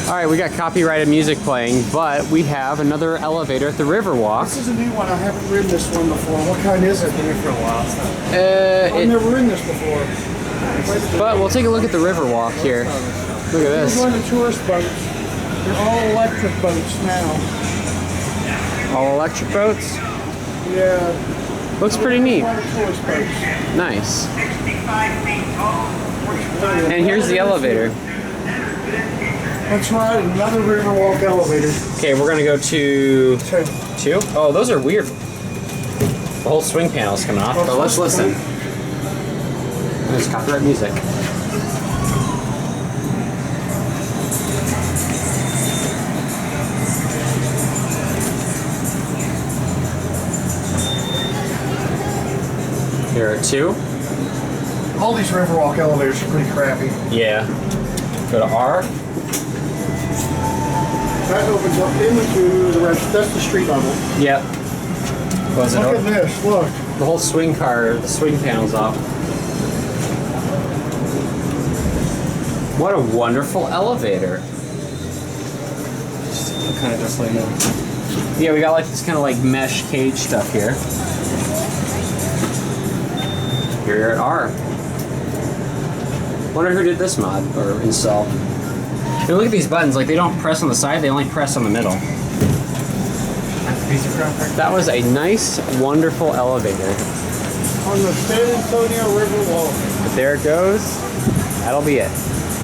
All right, we got copyrighted music playing, but we have another elevator at the Riverwalk. This is a new one. I haven't ridden this one before. What kind is it? Been here for a while. I've never ridden this before. But we'll take a look at the Riverwalk here. Look at this. These are the tourist boats. They're all electric boats now. All electric boats? Yeah. Looks pretty neat. Tourist boats. Nice. And here's the elevator. That's right, another Riverwalk elevator. Okay, we're gonna go to 2. Oh, those are weird. The whole swing panel's coming off, but let's listen. There's copyright music. Here are 2. All these Riverwalk elevators are pretty crappy. Yeah. Go to R. That opens up into the rest. That's the street level. Yep. Close it Look up. at this. Look. The whole swing panel's off. What a wonderful elevator. Kind of just like that. Yeah, we got like this kind of like mesh cage stuff here. Here you're at R. Wonder who did this mod or install. Hey, look at these buttons. Like they don't press on the side; they only press on the middle. That was a nice, wonderful elevator. On the San Antonio Riverwalk. But there it goes. That'll be it.